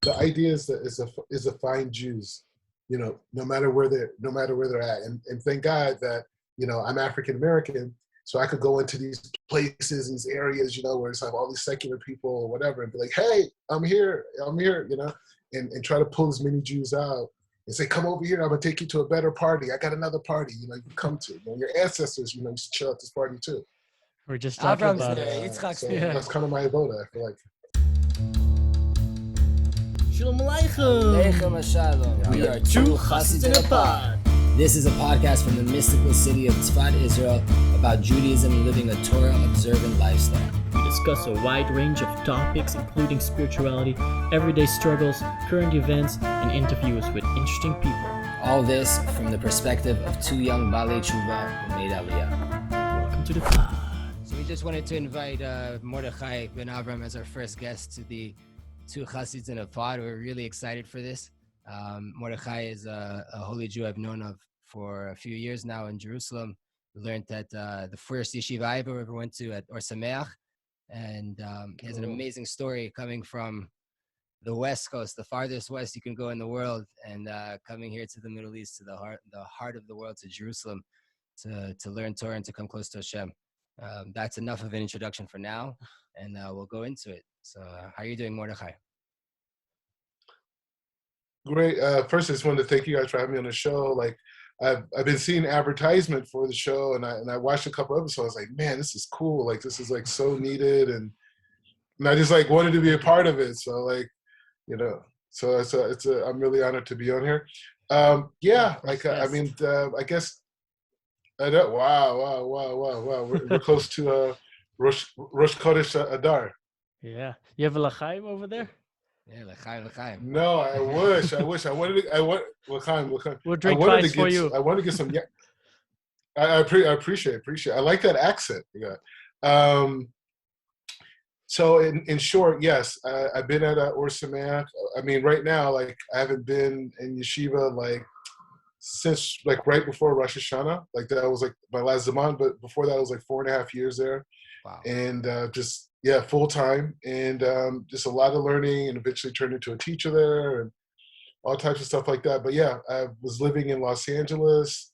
the idea is to find Jews, no matter where they're at, and thank God that I'm African American, so I could go into these places, these areas, where it's like all these secular people or whatever, and be like, hey, I'm here, and try to pull as many Jews out and say, come over here, I'm gonna take you to a better party. I got another party, you come to. Your ancestors, used to chill at this party too. We're just talking about so that's kind of my avoda, I feel like. Shalom Aleichem. Shalom. We are two Chassids in a pod. This is a podcast from the mystical city of Tzfat, Israel, about Judaism living a Torah-observant lifestyle. We discuss a wide range of topics, including spirituality, everyday struggles, current events, and interviews with interesting people. All this from the perspective of two young Balei Tshuva who made aliyah. Welcome to the pod. So we just wanted to invite Mordechai Ben Avraham as our first guest to the Two Chassids in a Pod. We're really excited for this. Mordechai is a holy Jew I've known of for a few years now in Jerusalem. We learned that the first yeshiva I ever went to at Or Sameach, and he has an amazing story coming from the West Coast, the farthest west you can go in the world, and coming here to the Middle East, to the heart of the world, to Jerusalem, to learn Torah and to come close to Hashem. That's enough of an introduction for now, and we'll go into it. So how are you doing, Mordechai? Great. First, I just wanted to thank you guys for having me on the show. Like, I've been seeing advertisement for the show, and I watched a couple episodes. Like, man, this is cool. Like, this is like so needed, and I just like wanted to be a part of it. So like, so I'm really honored to be on here. Yeah, like I guess I know. Wow. We're close to Rosh Chodesh Adar. Yeah, you have a l'chaim over there. Yeah, l'chaim. No, I wish. I wanted l'chaim. We'll drink twice for you. I want to get some. Yeah, I appreciate. I like that accent. Yeah. So in short, yes, I've been at Or Sameach. I mean, right now, like I haven't been in yeshiva like since like right before Rosh Hashanah. Like that was like my last zaman, but before that, I was like 4.5 years there. Wow. And full time, and just a lot of learning, and eventually turned into a teacher there, and all types of stuff like that. But yeah, I was living in Los Angeles,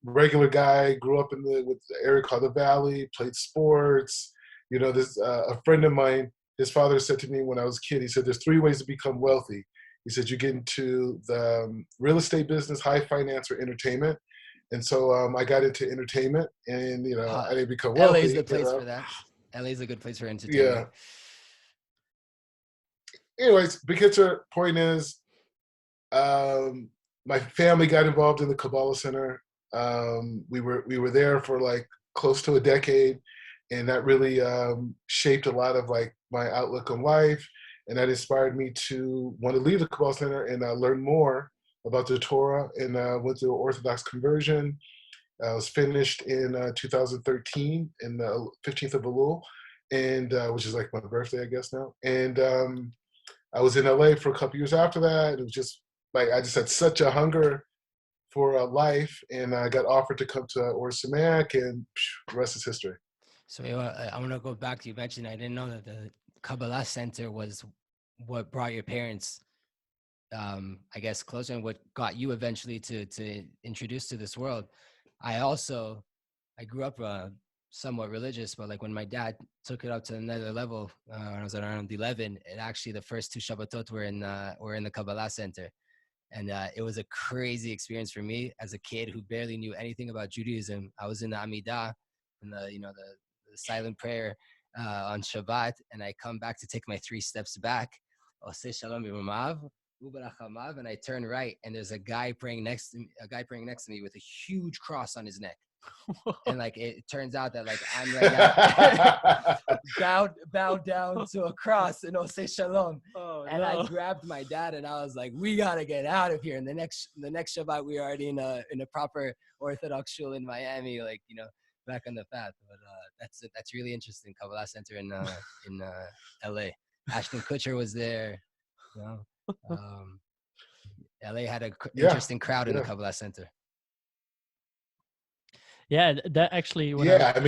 regular guy, grew up with the area called the Valley, played sports. This a friend of mine, his father said to me when I was a kid, he said, "There's 3 ways to become wealthy." He said, "You get into the real estate business, high finance, or entertainment." And so I got into entertainment, and I didn't become wealthy. LA is the place for that. LA is a good place for entertainment. Yeah. Anyways, point is, my family got involved in the Cabal Center. We were there for like close to a decade, and that really shaped a lot of like my outlook on life, and that inspired me to want to leave the Cabal Center and learn more about the Torah, and went through Orthodox conversion. I was finished in 2013 in the 15th of Elul, and which is like my birthday, I guess now. And I was in LA for a couple years after that. It was just like I just had such a hunger for life, and I got offered to come to Or Sameach, and the rest is history. So I want to go back to, you mentioned I didn't know that the Cabal Center was what brought your parents, I guess, closer, and what got you eventually to introduce to this world. I grew up somewhat religious, but like when my dad took it up to another level, when I was around 11, and actually the first 2 Shabbatot were in the Cabal Center. And it was a crazy experience for me as a kid who barely knew anything about Judaism. I was in the Amidah, and the silent prayer on Shabbat, and I come back to take my 3 steps back. Oseh Shalom B'Mamav, and I turn right, and there's a guy praying next to me with a huge cross on his neck. And like it turns out that like I'm right now bowed down to a cross and Oseh Shalom. And I grabbed my dad and I was like, we gotta get out of here. And the next Shabbat we were already in a proper Orthodox shul in Miami, like back on the path. But that's really interesting. Cabal Center in LA. Ashton Kutcher was there. LA had an interesting crowd in the Cabal Center. Yeah, that actually. Go ahead.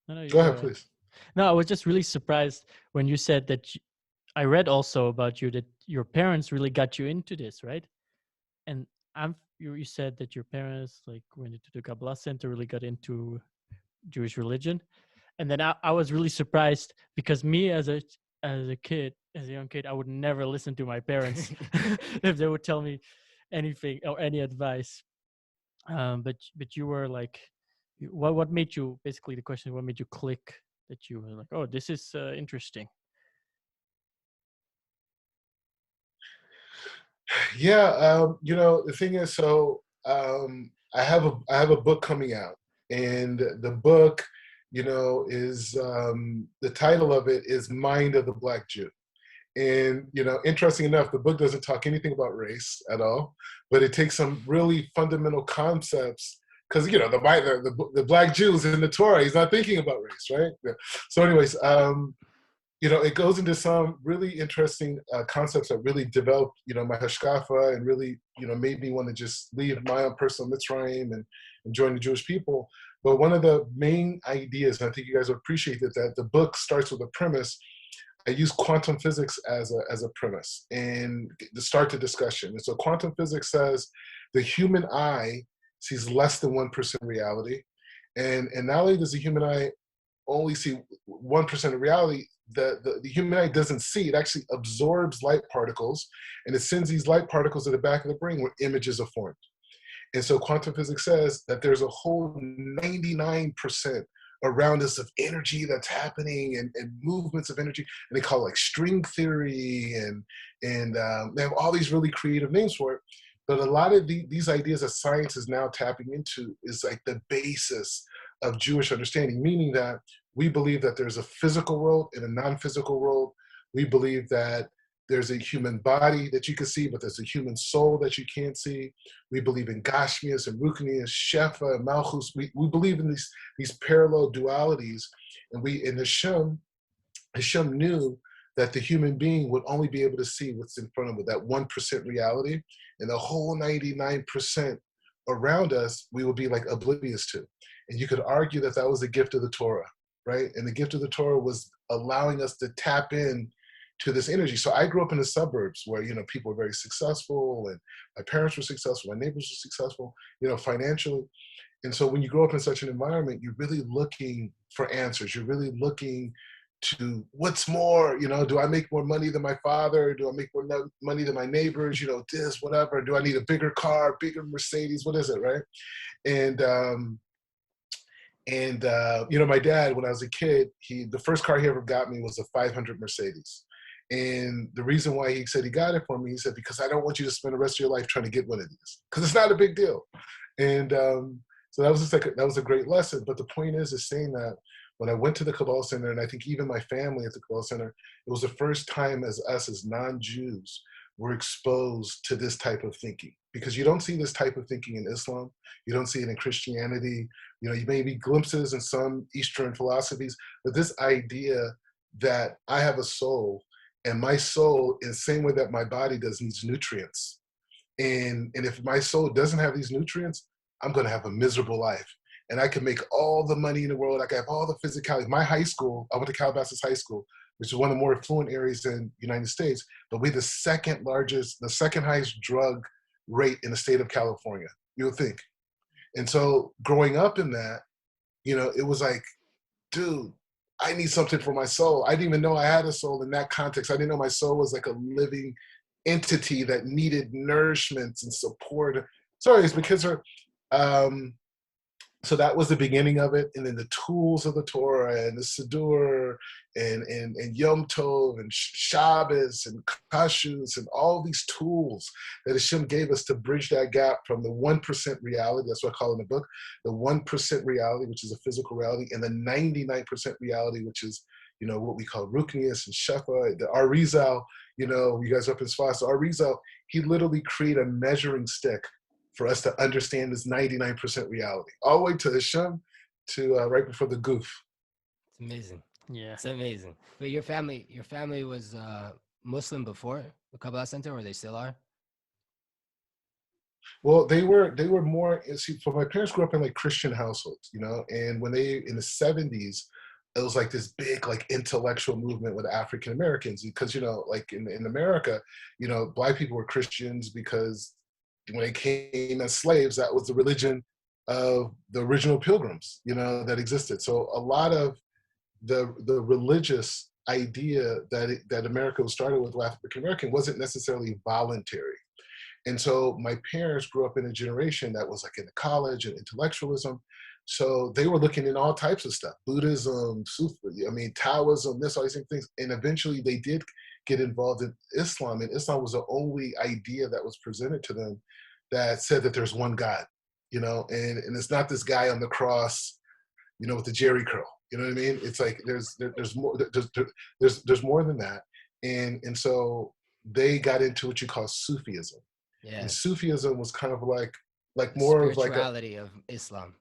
No, go ahead, please. No, I was just really surprised when you said that. I read also about you that your parents really got you into this, right? And you said that your parents like went into the Cabal Center, really got into Jewish religion. And then I was really surprised because me as a young kid, I would never listen to my parents if they would tell me anything or any advice. But you were like, what made you, basically the question, what made you click that you were like, oh, this is interesting? Yeah, the thing is, so I have a book coming out, and the book, is the title of it is Mind of the Black Jew. And, interesting enough, the book doesn't talk anything about race at all, but it takes some really fundamental concepts because, the Black Jews in the Torah, he's not thinking about race, right? Yeah. So anyways, it goes into some really interesting concepts that really developed, my hashkafa and really, made me want to just leave my own personal Mitzrayim and join the Jewish people. But one of the main ideas, and I think you guys will appreciate it, that the book starts with a premise. I use quantum physics as a premise and to start the discussion. And so quantum physics says the human eye sees less than 1% reality. And not only does the human eye only see 1% of reality, the human eye doesn't see. It actually absorbs light particles, and it sends these light particles to the back of the brain where images are formed. And so quantum physics says that there's a whole 99% around us of energy that's happening and movements of energy. And they call it like string theory, and they have all these really creative names for it. But a lot of these ideas that science is now tapping into is like the basis of Jewish understanding, meaning that we believe that there's a physical world and a non-physical world. We believe that there's a human body that you can see, but there's a human soul that you can't see. We believe in Gashmias and Ruknias, Shefa and Malchus. We believe in these parallel dualities. And Hashem knew that the human being would only be able to see what's in front of it, that 1% reality, and the whole 99% around us, we would be like oblivious to. And you could argue that that was the gift of the Torah, right? And the gift of the Torah was allowing us to tap in to this energy. So I grew up in the suburbs where, people were very successful, and my parents were successful, my neighbors were successful, financially. And so when you grow up in such an environment, you're really looking for answers. You're really looking to what's more, do I make more money than my father? Do I make more money than my neighbors? This, whatever. Do I need a bigger car, bigger Mercedes? What is it, right? And my dad, when I was a kid, the first car he ever got me was a 500 Mercedes. And the reason why he said he got it for me, he said, because I don't want you to spend the rest of your life trying to get one of these, because it's not a big deal. And so that was a great lesson. But the point is saying that when I went to the Cabal Center, and I think even my family at the Cabal Center, it was the first time as us as non-Jews were exposed to this type of thinking, because you don't see this type of thinking in Islam. You don't see it in Christianity. You may be glimpses in some Eastern philosophies, but this idea that I have a soul, and my soul, in the same way that my body does, needs nutrients. And if my soul doesn't have these nutrients, I'm going to have a miserable life. And I can make all the money in the world. I can have all the physicality. My high school, I went to Calabasas High School, which is one of the more affluent areas in the United States, but we're the second highest drug rate in the state of California, you'll think. And so growing up in that, it was like, dude, I need something for my soul. I didn't even know I had a soul in that context. I didn't know my soul was like a living entity that needed nourishment and support. Sorry, it's because so that was the beginning of it. And then the tools of the Torah and the Siddur and Yom Tov and Shabbos and Kashrus and all these tools that Hashem gave us to bridge that gap from the 1% reality, that's what I call in the book, the 1% reality, which is a physical reality, and the 99% reality, which is, what we call Ruknias and Shefa, the Arizal, you guys are up in Sfas, Arizal, he literally created a measuring stick for us to understand this 99% reality, all the way to Hashem, to right before the goof. It's amazing. Yeah, it's amazing. But your family was Muslim before the Cabal Center, or they still are? Well, they were more. See, so my parents grew up in like Christian households, and when they in the 70s, it was like this big like intellectual movement with African Americans, because like in America, Black people were Christians because when they came as slaves, that was the religion of the original pilgrims, that existed. So a lot of the religious idea that America was started with African American wasn't necessarily voluntary. And so my parents grew up in a generation that was like into college and intellectualism. So they were looking in all types of stuff, Buddhism, Sufi, Taoism, all these things. And eventually they did get involved in Islam. And Islam was the only idea that was presented to them that said that there's one God, and it's not this guy on the cross, with the Jerry curl. You know what I mean? It's like there's more than that. And so they got into what you call Sufism. Yeah. And Sufism was kind of like more of like spirituality of Islam.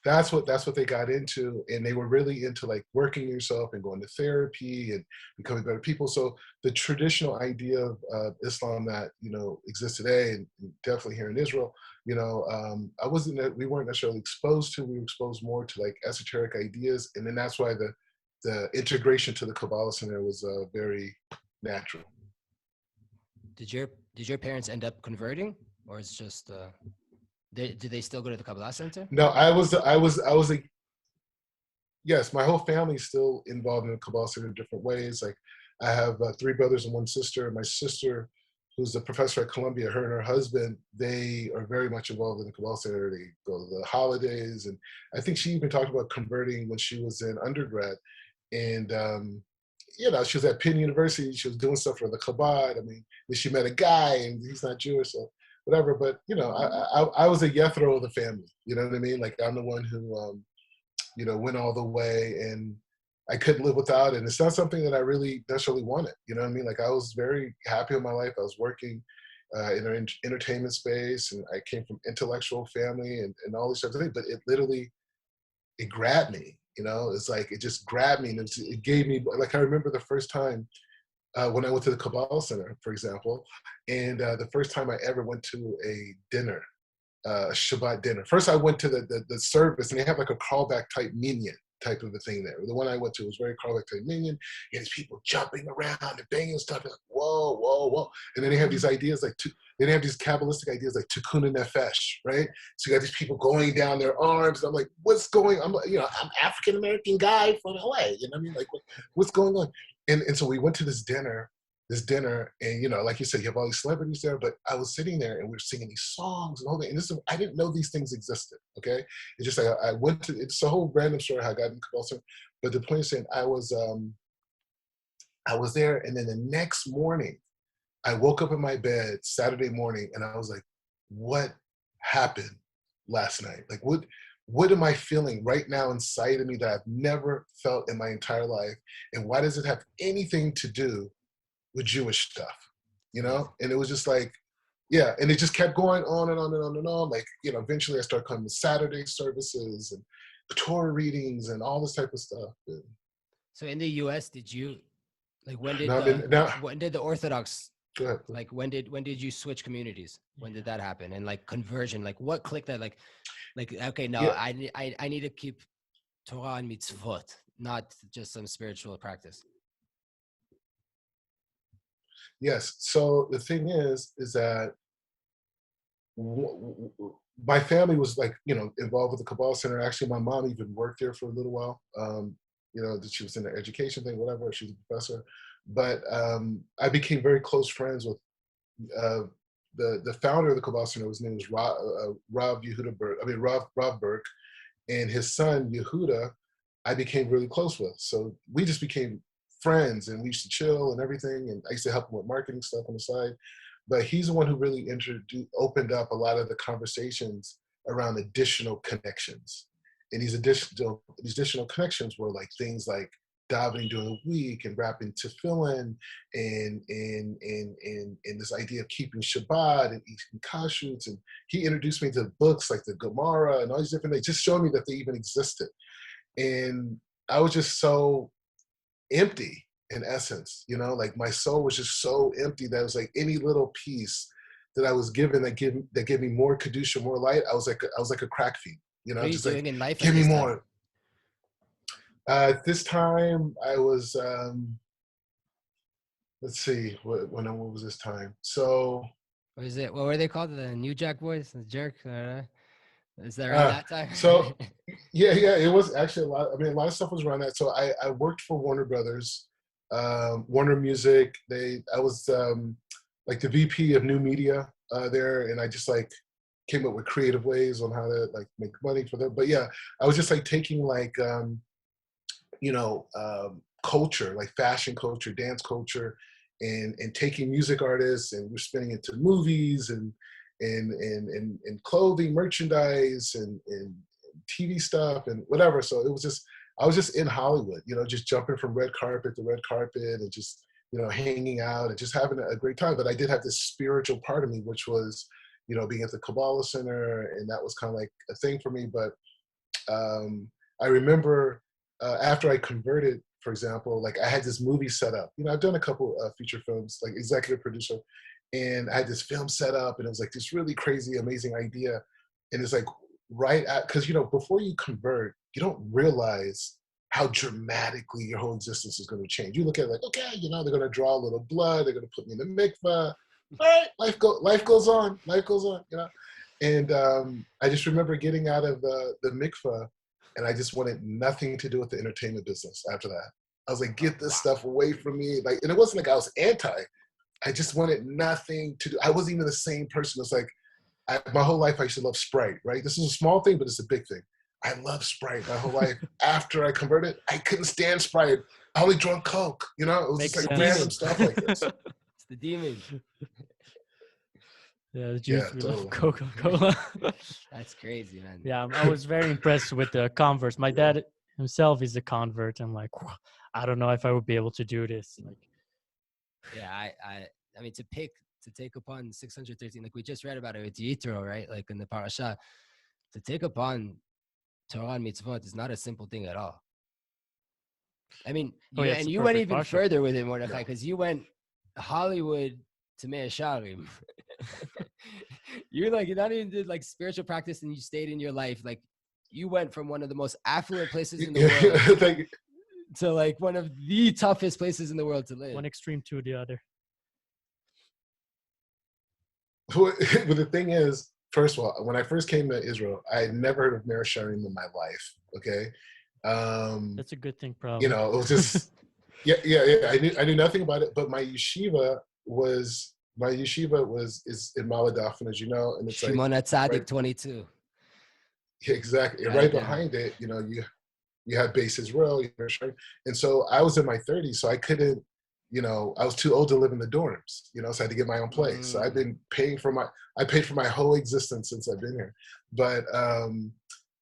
That's what they got into, and they were really into like working yourself and going to therapy and becoming better people. So the traditional idea of Islam that exists today, and definitely here in Israel, we weren't necessarily exposed to. We were exposed more to like esoteric ideas, and then that's why the integration to the Cabal Center was very natural. Did your parents end up converting, or it's just? Did they still go to the Cabal Center? No, yes, my whole family's still involved in the Cabal Center in different ways. Like I have 3 brothers and 1 sister. My sister, who's a professor at Columbia, her and her husband, they are very much involved in the Cabal Center. They go to the holidays. And I think she even talked about converting when she was in undergrad. And, she was at Penn University. She was doing stuff for the Chabad. Then she met a guy and he's not Jewish, so whatever. But, I was a Yethro of the family. You know what I mean? Like I'm the one who, went all the way, and I couldn't live without it. And it's not something that I really necessarily wanted. You know what I mean? Like I was very happy in my life. I was working in an entertainment space, and I came from intellectual family and all these types of things. But it grabbed me. It's like it just grabbed me, and it gave me, like I remember the first time when I went to the Cabal Center, for example, and the first time I ever went to a dinner, Shabbat dinner. First, I went to the service, and they have like a callback type minyan type of a thing there. The one I went to was very callback type minyan. There's people jumping around and banging stuff. Like, whoa, whoa, whoa! And then they have these ideas like they have these Kabbalistic ideas like tikkun nefesh, right? So you got these people going down their arms, and I'm like, what's going? I'm African American guy from LA. You know what I mean? Like, what's going on? And so we went to this dinner, and like you said, you have all these celebrities there, but I was sitting there and we were singing these songs and all that. And I didn't know these things existed. Okay. It's just like I went to, it's a whole random story how I got in Cabal Center. But the point is saying I was there, and then the next morning I woke up in my bed Saturday morning, and I was like, what happened last night? Like what am I feeling right now inside of me that I've never felt in my entire life? And why does it have anything to do with Jewish stuff? And it was just like, yeah. And it just kept going on and on and on and on. Like, eventually I started coming to Saturday services and Torah readings and all this type of stuff. And so in the US, did you, like, when did the Orthodox, go ahead. like, when did you switch communities? When did that happen? And like conversion, like what clicked that? Like, okay, no, yeah. I need to keep Torah and Mitzvot, not just some spiritual practice. Yes. So the thing is that my family was like, involved with the Cabal Center. Actually, my mom even worked there for a little while. She was in the education thing, whatever. She's a professor. But I became very close friends with the founder of the Cabal Center. His name was Rav Burke, and his son Yehuda, I became really close with. So we just became friends, and we used to chill and everything. And I used to help him with marketing stuff on the side. But he's the one who really opened up a lot of the conversations around additional connections. And these additional connections were like things like davening during the week and wrapping tefillin and this idea of keeping Shabbat and eating kashrut. And he introduced me to books like the Gemara and all these different things, just showing me that they even existed. And I was just so empty in essence, like my soul was just so empty that it was like any little piece that I was given that gave me more kedusha, more light. I was like a crack fiend, what are you just doing like, in life? give me more. At this time, I was, let's see, what was this time? So, What is it? What were they called? The New Jack Boys? The Jerk? Is that around uh, that time? so yeah, it was actually a lot. I mean, a lot of stuff was around that. So I worked for Warner Brothers, Warner Music. I was like the VP of new media there, and I just like came up with creative ways on how to like make money for them. But yeah, I was just like taking like you know, culture, like fashion culture, dance culture, and taking music artists, and we're spinning it to movies and clothing, merchandise, and TV stuff and whatever. So it was just, I was just in Hollywood, you know, just jumping from red carpet to red carpet and just, you know, hanging out and just having a great time. But I did have this spiritual part of me, which was, you know, being at the Cabal Center, and that was kind of like a thing for me. But I remember after I converted, for example, like I had this movie set up. You know, I've done a couple feature films, like executive producer, and I had this film set up, and it was like this really crazy, amazing idea. And it's like right at, because you know, before you convert, you don't realize how dramatically your whole existence is going to change. You look at it like, okay, you know, they're going to draw a little blood, they're going to put me in the mikvah. All right, life goes on, you know. And I just remember getting out of the mikvah, and I just wanted nothing to do with the entertainment business after that. I was like, get this stuff away from me. Like, and it wasn't like I was anti. I just wanted nothing to do. I wasn't even the same person. It's like, my whole life I used to love Sprite, right? This is a small thing, but it's a big thing. I love Sprite my whole life. After I converted, I couldn't stand Sprite. I only drank Coke, you know? It was Makes just like sense. random stuff like this. It's the demon. Yeah, the Jews, Yeah, we totally. love Coca-Cola. That's crazy, man. Yeah, I was very impressed with the converts. My dad himself is a convert. I'm like, "Whoa, I don't know if I would be able to do this. Like, Yeah, I mean, to take upon 613, like we just read about it with Yitro, right? Like in the parasha, to take upon Torah and Mitzvot is not a simple thing at all. I mean, Oh, yeah, it's and a you went perfect even marshal. further with it, Mordechai, because you went Hollywood to Mea Shearim. You like, you not even did like spiritual practice and you stayed in your life. Like you went from one of the most affluent places in the world Thank you. to like one of the toughest places in the world to live. one extreme to the other. But the thing is, first of all, when I first came to Israel, I had never heard of Mea Shearim in my life. Okay, That's a good thing, probably. you know, it was just yeah. I knew nothing about it, but my yeshiva is in Maladafin, as you know, and it's like Shimon HaTzadik right, 22. exactly, and Right right there. behind it, you know, you have Base Israel, and so I was in my 30s, so I couldn't, you know, I was too old to live in the dorms, you know, so I had to get my own place. So I've been paying for I paid for my whole existence since I've been here. But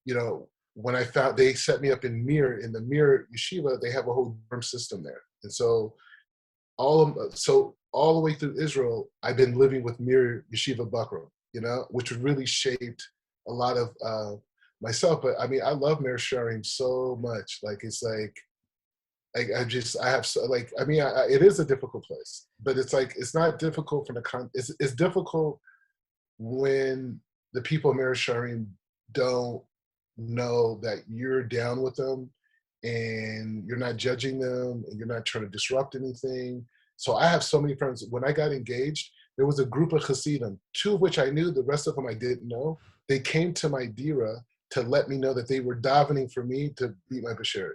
you know, when I found they set me up in the Mir Yeshiva, they have a whole dorm system there, and so all the way through Israel, I've been living with Mir Yeshiva Bakro, you know, which really shaped a lot of myself. But I mean, I love Mea Shearim so much. Like, it's like, I have so, like, I mean, it is a difficult place, but it's like, it's not difficult from it's difficult when the people of Mea Shearim don't know that you're down with them and you're not judging them and you're not trying to disrupt anything. So I have so many friends. When I got engaged, there was a group of Chassidim, two of which I knew, the rest of them I didn't know. They came to my dira to let me know that they were davening for me to beat my Bashir.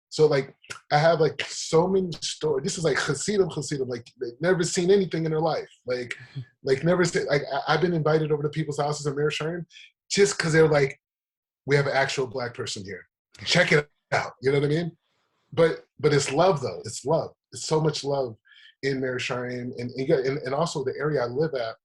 So like, I have like so many stories. This is like Chassidim, like they've never seen anything in their life. Like never seen, like I've been invited over to people's houses in Mea Shearim just because they're like, we have an actual Black person here. Check it out. You know what I mean? But it's love though. It's love. It's so much love in Mea Shearim, and also the area I live at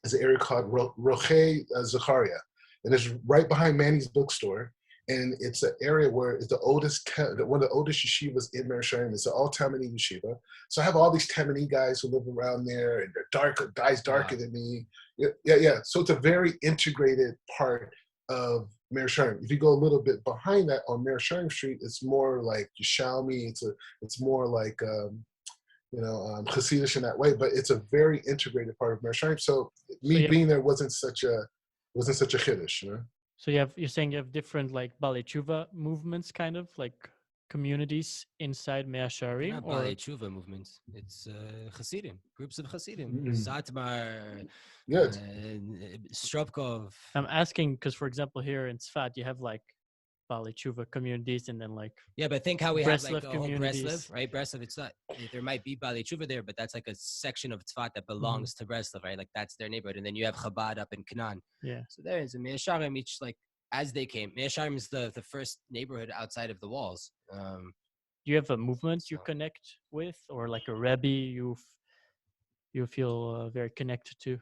is an area called Rochei Zachariah, and it's right behind Manny's bookstore. And it's an area where it's one of the oldest yeshivas in Mea Shearim. It's an all Taimani yeshiva. So I have all these Taimani guys who live around there, and they're darker than me. Yeah. So it's a very integrated part of Mea Shearim. If you go a little bit behind that on Mea Shearim Street, it's more like Yishalmi. It's more like Chassidish in that way, but it's a very integrated part of Mea Shearim. So being there wasn't such a chiddush, you know. So you're saying you have different like Balei Tshuva movements, kind of like communities inside Mea Shearim, Not or Baalei Tshuva movements. It's Chassidim, groups of Chassidim. Mm. Satmar, Yeah. Stropkov. I'm asking because, for example, here in Tzfat, you have like Baalei Tshuva communities, and then like Yeah, but think how we have like Breslev the whole communities. Breslev, right? Breslev, it's not, there might be Baalei Tshuva there, but that's like a section of Tzfat that belongs to Breslev, right? Like that's their neighborhood. And then you have Chabad up in Canaan. Yeah. So there is a Mea Shearim, each like, as they came. Mea Shearim is the first neighborhood outside of the walls. Do you have a movement you So- connect with, or like a Rebbe you feel very connected to?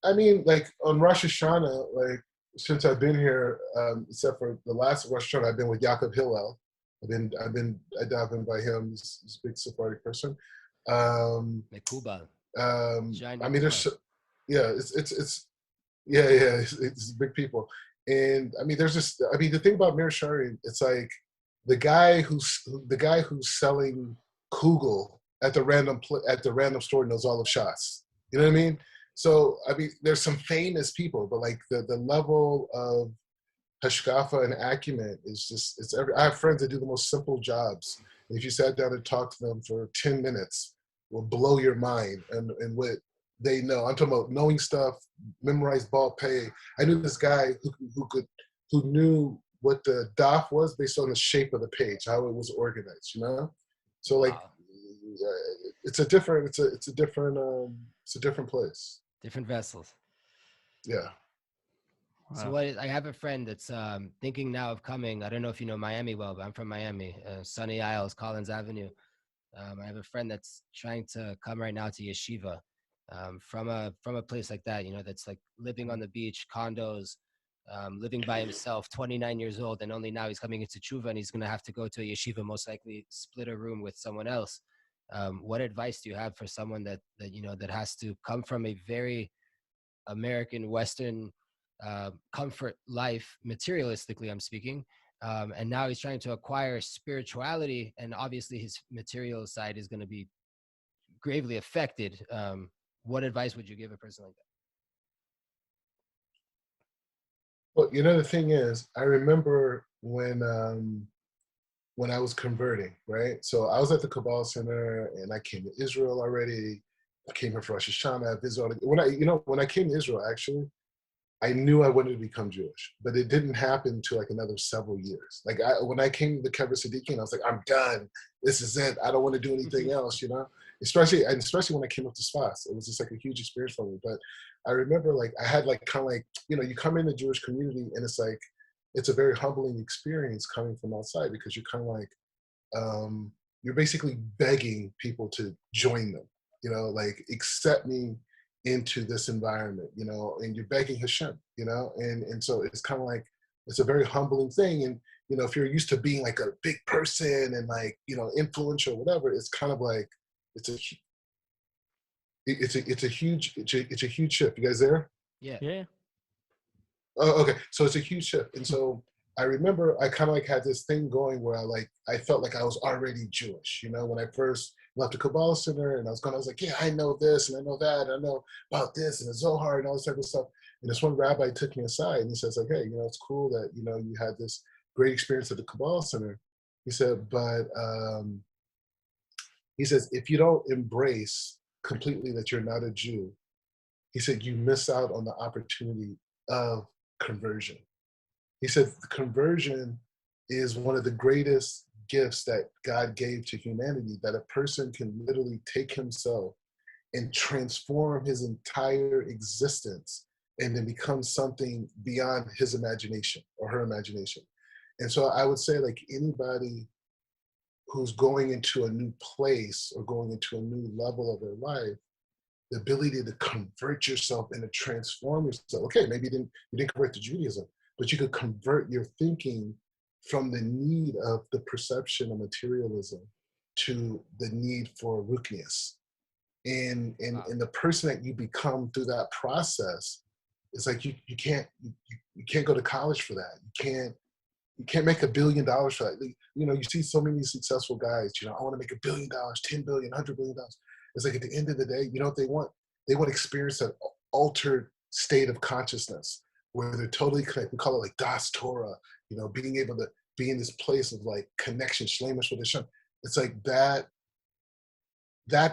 I mean, like on Rosh Hashanah, like since I've been here, except for the last Rosh Hashanah, I've been with Yaakov Hillel. I davened by him. He's a big Sephardic person. Mekubal. I mean, there's, yeah, it's big people. And I mean, there's just, I mean, the thing about Mea Shearim, it's like the guy who's selling kugel at the random store knows all of Shas. You know what I mean? So I mean, there's some famous people, but like the level of hashkafa and acumen is just, I have friends that do the most simple jobs. And if you sat down and talked to them for 10 minutes, will blow your mind and what they know. I'm talking about knowing stuff, memorized ball pay. I knew this guy who knew what the daf was based on the shape of the page, how it was organized, you know? So like, Wow. it's a different place. Different vessels. Yeah. So I have a friend that's thinking now of coming. I don't know if you know Miami well, but I'm from Miami, Sunny Isles, Collins Avenue. I have a friend that's trying to come right now to yeshiva from a place like that, you know, that's like living on the beach, condos, living by himself, 29 years old, and only now he's coming into tshuva, and he's going to have to go to a yeshiva, most likely split a room with someone else. What advice do you have for someone that you know that has to come from a very American Western comfort life, materialistically I'm speaking, and now he's trying to acquire spirituality, and obviously his material side is going to be gravely affected. What advice would you give a person like that? Well, you know, the thing is, I remember when I was converting, right? So I was at the Cabal Center, and I came to Israel already. I came here for Rosh Hashanah. I visited. When I came to Israel, actually, I knew I wanted to become Jewish, but it didn't happen until like another several years. Like when I came to the Kever Siddiqui, I was like, I'm done. This is it. I don't want to do anything else, you know? Especially when I came up to Sfas. It was just like a huge experience for me. But I remember like I had like kind of like, you know, you come in the Jewish community and it's like, it's a very humbling experience coming from outside because you're kind of like, you're basically begging people to join them, you know, like accept me into this environment, you know, and you're begging Hashem, you know, and so it's kind of like, it's a very humbling thing. And, you know, if you're used to being like a big person and like, you know, influential or whatever, it's kind of like, it's a huge shift. You guys there? Yeah. Oh, okay. So it's a huge shift. And so I remember I kind of like had this thing going where I felt like I was already Jewish, you know, when I first left the Cabal Center, and I was like, yeah, I know this and I know that, and I know about this and the Zohar and all this type of stuff. And this one rabbi took me aside and he says like, hey, you know, it's cool that, you know, you had this great experience at the Cabal Center. He said, but he says, if you don't embrace completely that you're not a Jew, he said, you miss out on the opportunity of conversion. He said, conversion is one of the greatest gifts that God gave to humanity, that a person can literally take himself and transform his entire existence and then become something beyond his imagination or her imagination. And so I would say like anybody who's going into a new place or going into a new level of their life, the ability to convert yourself and to transform yourself. Okay, maybe you didn't convert to Judaism, but you could convert your thinking from the need of the perception of materialism to the need for ruknius. And the person that you become through that process, it's like you can't go to college for that. You can't make $1 billion for that. You know, you see so many successful guys, you know, I want to make $1 billion, 10 billion, $100 billion. It's like at the end of the day, you know what they want? They want to experience that altered state of consciousness where they're totally connected. We call it like Das Torah, you know, being able to be in this place of like connection, shlemish with Hashem. It's like that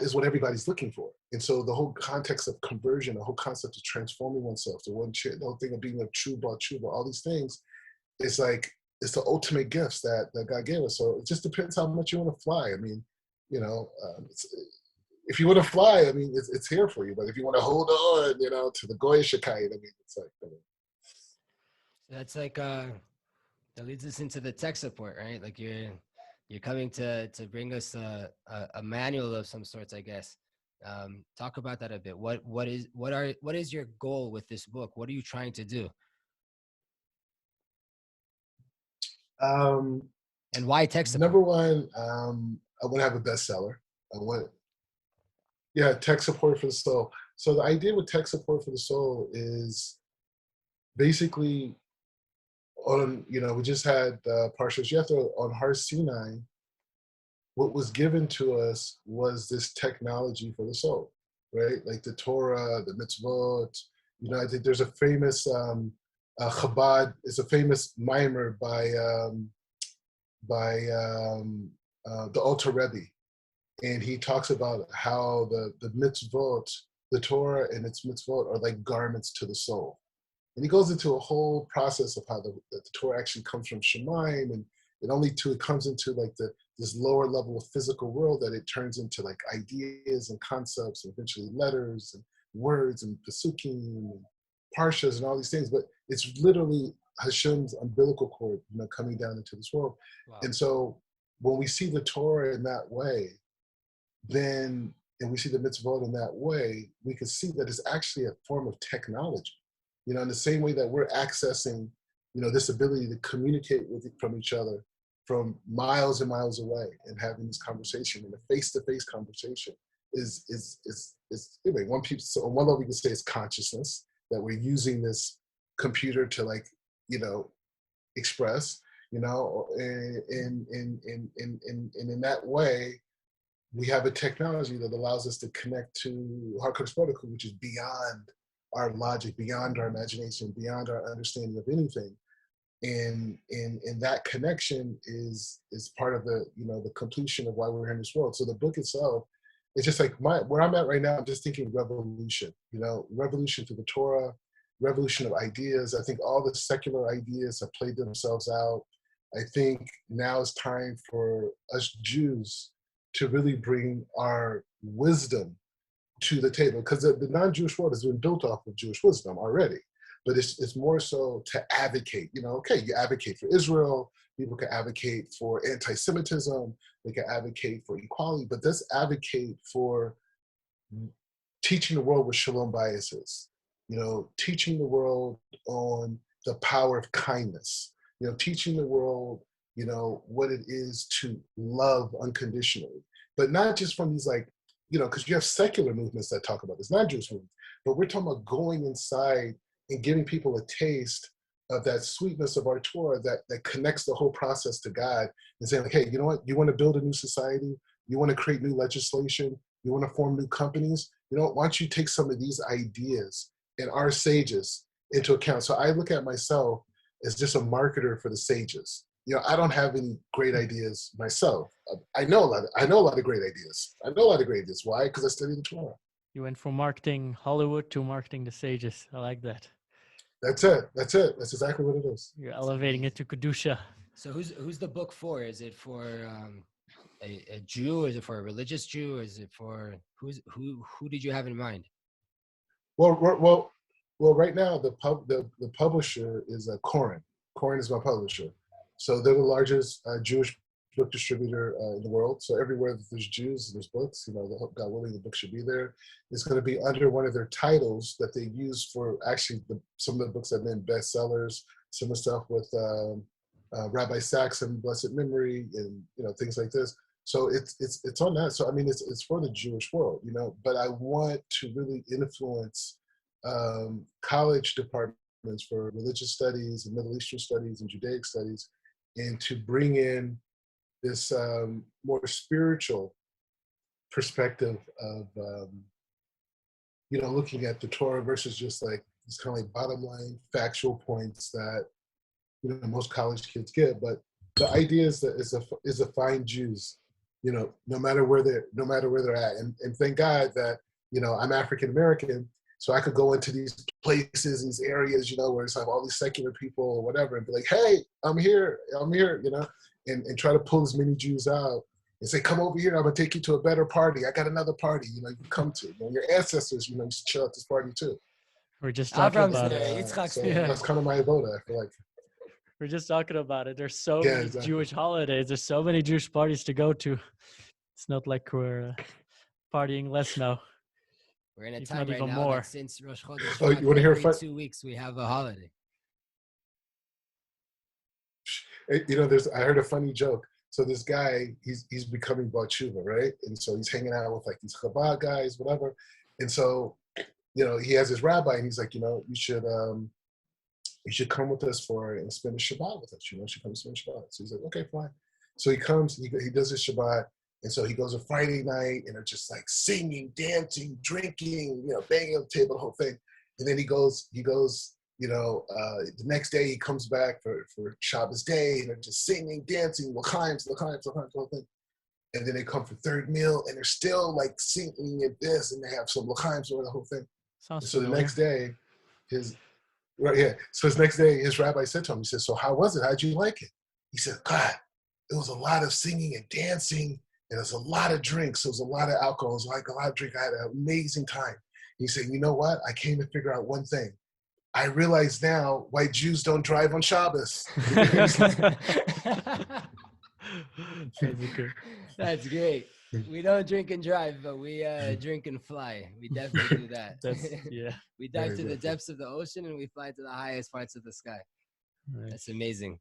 is what everybody's looking for. And so the whole context of conversion, the whole concept of transforming oneself, the whole thing of being a tshuva, all these things, it's like, it's the ultimate gifts that God gave us. So it just depends how much you want to fly. I mean, you know, if you want to fly, I mean, it's here for you. But if you want to hold on, you know, to the Goyish kite, I mean, it's like, I mean. That's like, that leads us into the tech support, right? Like you're coming to bring us a manual of some sorts, I guess. Talk about that a bit. What is your goal with this book? What are you trying to do? And why tech support? Number one, I want to have a bestseller. Tech support for the soul. So the idea with tech support for the soul is basically on, you know, we just had Parshas Yethro on Har Sinai. What was given to us was this technology for the soul, right? Like the Torah, the Mitzvot. You know, I think there's a famous Chabad. It's a famous mimer by the Alter Rebbe, and he talks about how the mitzvot, the Torah and its mitzvot, are like garments to the soul. And he goes into a whole process of how the Torah actually comes from Shemayim, and it comes into like this lower level of physical world that it turns into like ideas and concepts, and eventually letters and words and pesukim and parshas and all these things. But it's literally Hashem's umbilical cord, you know, coming down into this world. Wow. And so when we see the Torah in that way, and we see the mitzvot in that way, we can see that it's actually a form of technology. You know, in the same way that we're accessing, you know, this ability to communicate from each other from miles and miles away, and having this conversation, and a face-to-face conversation is anyway, so on one level we can say it's consciousness, that we're using this computer to, like, you know, express, you know, and in that way, we have a technology that allows us to connect to HaKadosh Baruch Hu, which is beyond our logic, beyond our imagination, beyond our understanding of anything. And that connection is part of the, you know, the completion of why we're in this world. So the book itself, it's just like where I'm at right now, I'm just thinking revolution, you know, revolution through the Torah, revolution of ideas. I think all the secular ideas have played themselves out. I think now it's time for us Jews to really bring our wisdom to the table, because the non-Jewish world has been built off of Jewish wisdom already. But it's more so to advocate, you know, okay, you advocate for Israel, people can advocate for anti-Semitism, they can advocate for equality, but let's advocate for teaching the world what shalom bayis is, you know, teaching the world on the power of kindness, you know, teaching the world, you know, what it is to love unconditionally, but not just from these, like, you know, because you have secular movements that talk about this, not Jewish movements, but we're talking about going inside and giving people a taste of that sweetness of our Torah that connects the whole process to God, and saying, like, hey, you know what? You want to build a new society? You want to create new legislation? You want to form new companies? You know, why don't you take some of these ideas and our sages into account? So I look at myself as just a marketer for the sages. You know, I don't have any great ideas myself. I know a lot of great ideas. Why? Because I studied the Torah. You went from marketing Hollywood to marketing the sages. I like that. That's it. That's exactly what it is. You're elevating it to Kedusha. So who's the book for? Is it for a Jew? Is it for a religious Jew? Is it for who did you have in mind? Well, right now the publisher is Koren. Koren is my publisher. So they're the largest Jewish book distributor in the world. So everywhere that there's Jews, there's books. You know, God willing, the book should be there. It's going to be under one of their titles that they use for actually some of the books that have been bestsellers. Some of the stuff with Rabbi Sacks and Blessed Memory, and, you know, things like this. So it's on that. So I mean, it's for the Jewish world, you know. But I want to really influence college departments for religious studies and Middle Eastern studies and Judaic studies, and to bring in this more spiritual perspective of, you know, looking at the Torah versus just like these kind of like bottom line factual points that, you know, most college kids get, but the idea is to find Jews, no matter where they're at, and thank God that I'm African American, so I could go into these places, these areas, where it's like all these secular people or whatever, and be like, hey, I'm here, and try to pull as many Jews out and say, come over here, I'm gonna take you to a better party. I got another party, you can come to. Your ancestors, used to chill at this party too. We're just talking about it. So that's kind of my abode, I feel like. We're just talking about it. There's so many Jewish holidays. There's so many Jewish parties to go to. It's not like we're partying less now. We're in a If time not right even now more. that since Rosh Chodesh, Oh, you want to hear a every 2 weeks we have a holiday. I heard a funny joke. So this guy, he's becoming Bar Tshuva, right? And so he's hanging out with like these Chabad guys, whatever. And so, he has his rabbi, and he's like, you should come with us and spend a Shabbat with us. You should come spend Shabbat. So he's like, okay, fine. So he comes, he does his Shabbat, and so he goes a Friday night, and they're just like singing, dancing, drinking, banging on the table, the whole thing. And then he goes, the next day he comes back for Shabbos day, and they're just singing, dancing, l'chaim, the whole thing. And then they come for third meal, and they're still like singing and this, and they have some l'chaim or the whole thing. So the next day, So his next day, his rabbi said to him, he said, so how was it? How'd you like it? He said, God, it was a lot of singing and dancing, and there's a lot of drinks. There was a lot of alcohol. It was like a lot of drink. I had an amazing time. He said, you know what? I came to figure out one thing. I realize now why Jews don't drive on Shabbos. That's great. We don't drink and drive, but we drink and fly. We definitely do that. We dive to the depths of the ocean, and we fly to the highest parts of the sky. Right. That's amazing.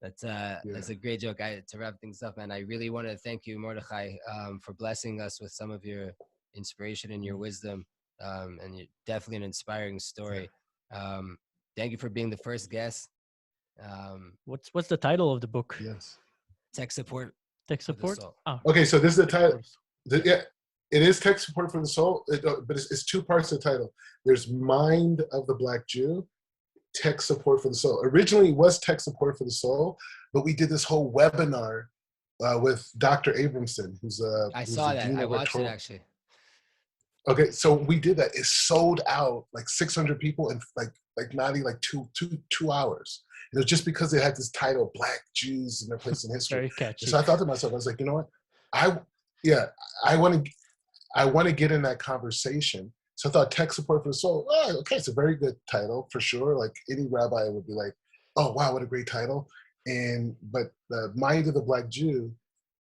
That's a great joke. To wrap things up, man, I really want to thank you, Mordechai, for blessing us with some of your inspiration and your wisdom, and you're definitely an inspiring story. Thank you for being the first guest. What's the title of the book? Yes. Tech support. Tech support. Oh. Okay, so this is the title. It is tech support for the soul, but it's two parts of the title. There's Mind of the Black Jew, Tech Support for the Soul. Originally it was Tech Support for the Soul, but we did this whole webinar with Dr. Abramson, who's I saw that. I watched it actually. Okay, so we did that. It sold out like 600 people in like not even like two hours. It was just because they had this title, Black Jews and their place in history. Very catchy. So I thought to myself, I was like, you know what? I want to get in that conversation. So I thought Tech Support for the Soul. Oh, okay, it's a very good title for sure. Like any rabbi would be like, oh wow, what a great title. But the Mind of the Black Jew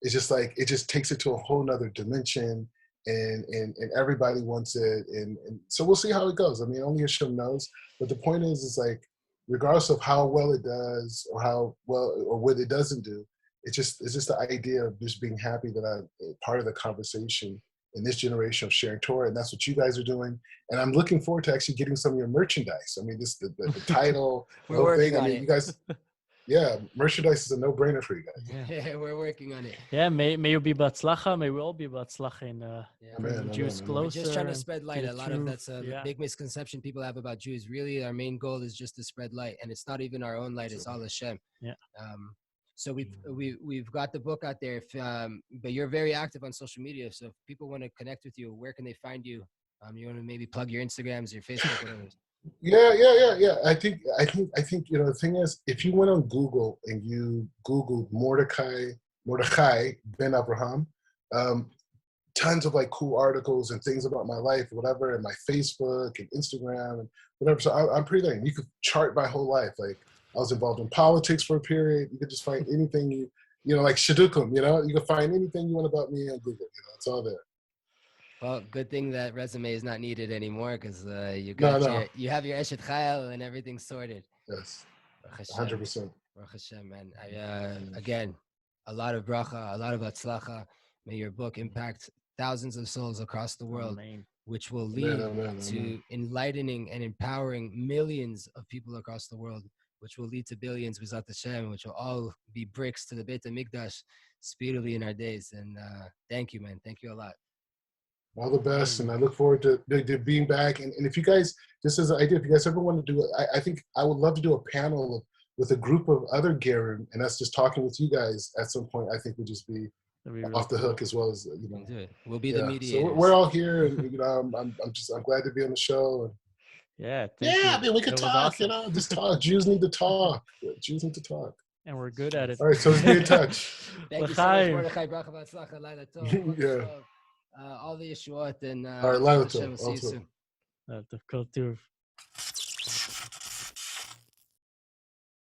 is just like, it just takes it to a whole nother dimension, and everybody wants it, and so we'll see how it goes. I mean, only Hashem knows. But the point is like, regardless of how well it does or how well or what it doesn't do, it's just the idea of just being happy that I'm part of the conversation in this generation of sharing Torah, and that's what you guys are doing. And I'm looking forward to actually getting some of your merchandise. I mean, the title, the whole thing. I mean, you guys, merchandise is a no-brainer for you guys. Yeah, we're working on it. Yeah, may you be batzlacha. May we all be batzlacha in bringing Jews closer. We're just trying to spread light. A lot of that's a big misconception people have about Jews. Really, our main goal is just to spread light, and it's not even our own light; it's all Hashem. Yeah. So we've got the book out there, but you're very active on social media. So if people want to connect with you, where can they find you? You want to maybe plug your Instagrams, your Facebook, whatever. Yeah. I think the thing is, if you went on Google and you Googled Mordechai Ben Avraham, tons of like cool articles and things about my life, whatever, and my Facebook and Instagram and whatever. So I'm pretty there. You could chart my whole life. Like I was involved in politics for a period. You could just find anything like Shadukum. You can find anything you want about me on Google. It's all there. Well, good thing that resume is not needed anymore, because you have your Eshet Chayil and everything's sorted. Yes, 100%. Baruch Hashem, man. Again, a lot of bracha, a lot of atzlacha. May your book impact thousands of souls across the world, which will lead to enlightening and empowering millions of people across the world, which will lead to billions, B'ezrat Hashem, which will all be bricks to the Beit HaMikdash speedily in our days. And thank you, man. Thank you a lot. All the best, and I look forward to being back. And if you guys, just as an idea, if you guys ever want to do it, I think I would love to do a panel with a group of other Gerim and us just talking with you guys at some point, I think would just be off the hook as well as, you know. We'll be the mediators. So we're all here, and, you know, I'm glad to be on the show. And, Yeah. I mean, we could talk, awesome. you know, just talk. Jews need to talk. Jews need to talk. And we're good at it. All right, so let's be in touch. Thank you so much, Mordechai. Bracha v'atzlacha, Laila Tov. Yeah. All the Yeshuot and All right, Laila Tov. Hashem will see you soon. Kol Tuv.